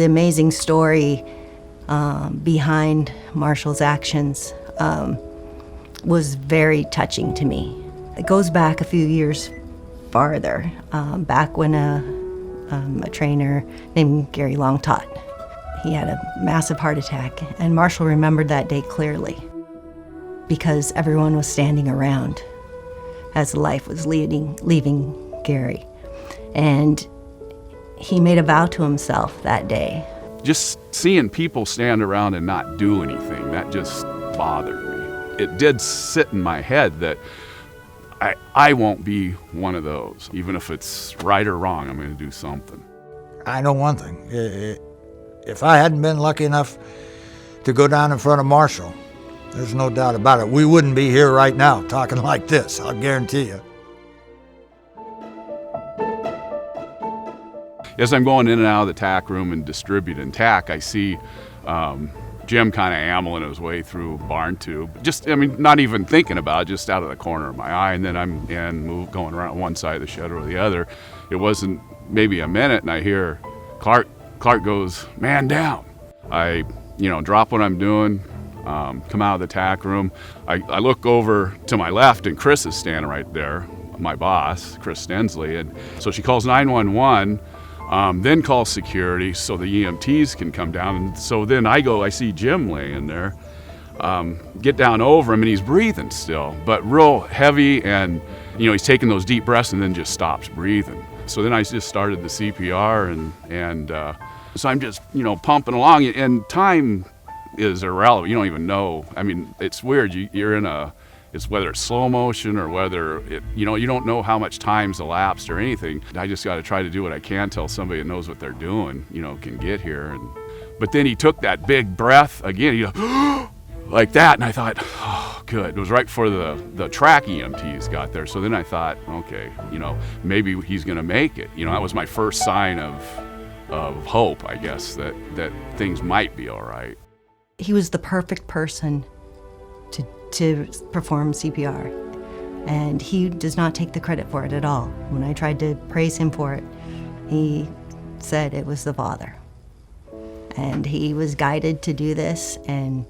The amazing story behind Marshall's actions was very touching to me. It goes back a few years farther, back when a trainer named Gary Longtot, he had a massive heart attack, and Marshall remembered that day clearly because everyone was standing around as life was leaving Gary. And he made a vow to himself that day. Just seeing people stand around and not do anything, that just bothered me. It did sit in my head that I won't be one of those. Even if it's right or wrong, I'm going to do something. I know one thing. If I hadn't been lucky enough to go down in front of Marshall, there's no doubt about it, we wouldn't be here right now talking like this, I'll guarantee you. As I'm going in and out of the tack room and distributing tack, I see Jim kind of ambling his way through barn tube. Not even thinking about it, just out of the corner of my eye. And then I'm going around one side of the shed or the other. It wasn't maybe a minute, and I hear Clark goes, "Man down." I, drop what I'm doing, come out of the tack room. I look over to my left, and Chris is standing right there, my boss, Chris Stensley. And so she calls 911. Then call security so the EMTs can come down. And so then I see Jim laying there, get down over him, and he's breathing still, but real heavy, and he's taking those deep breaths and then just stops breathing. So then I just started the CPR, and so I'm just pumping along, and time is irrelevant. You don't even know. It's weird. You're in it's whether it's slow motion or whether you don't know how much time's elapsed or anything. I just got to try to do what I can till somebody that knows what they're doing, can get here. But then he took that big breath again, like that, and I thought, oh, good. It was right before the track EMTs got there. So then I thought, okay, maybe he's going to make it. That was my first sign of hope, I guess, that things might be all right. He was the perfect person to perform CPR, and he does not take the credit for it at all. When I tried to praise him for it, he said it was the Father, and he was guided to do this, and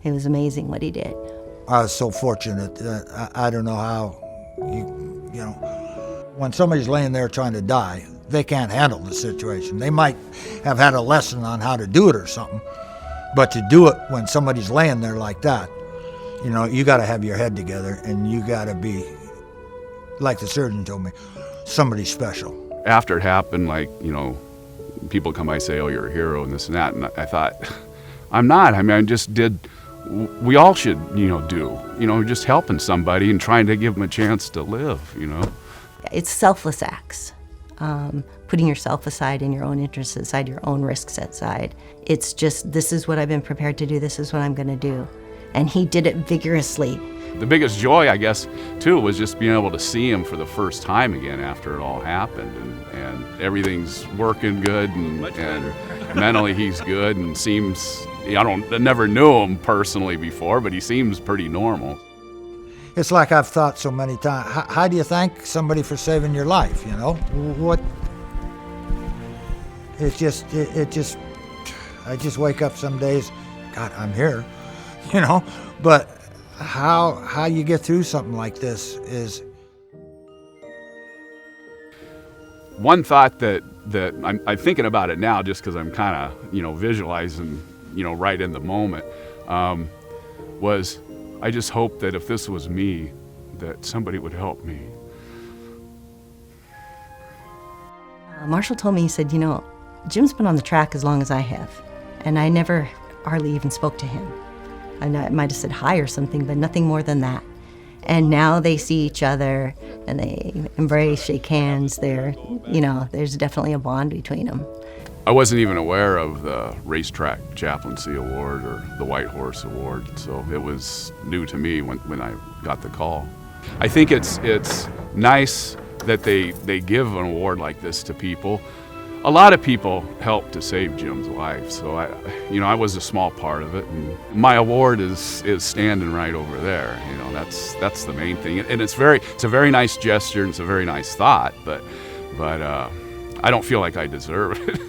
it was amazing what he did. I was so fortunate. I don't know how when somebody's laying there trying to die, they can't handle the situation. They might have had a lesson on how to do it or something, but to do it when somebody's laying there like that, you got to have your head together, and you got to be, like the surgeon told me, somebody special. After it happened, people come by and say, "Oh, you're a hero," and this and that, and I thought, I'm not. I just did. We all should, do. Just helping somebody and trying to give them a chance to live. It's selfless acts. Putting yourself aside and your own interests aside, your own risks aside. It's just, this is what I've been prepared to do. This is what I'm going to do. And he did it vigorously. The biggest joy, I guess, too, was just being able to see him for the first time again after it all happened. And everything's working good, and mentally he's good, and seems, I never knew him personally before, but he seems pretty normal. It's like I've thought so many times, how do you thank somebody for saving your life, What? I just wake up some days, God, I'm here. But how you get through something like this is... One thought that I'm thinking about it now, just because I'm kind of, visualizing, right in the moment, was I just hope that if this was me, that somebody would help me. Marshall told me, he said, Jim's been on the track as long as I have, and I never hardly even spoke to him. I might have said hi or something, but nothing more than that. And now they see each other, and they embrace, shake hands. There's definitely a bond between them. I wasn't even aware of the Racetrack Chaplaincy Award or the White Horse Award, so it was new to me when I got the call. I think it's nice that they give an award like this to people. A lot of people helped to save Jim's life, so I was a small part of it. And my award is standing right over there. That's the main thing, and it's a very nice gesture, and it's a very nice thought. But I don't feel like I deserve it.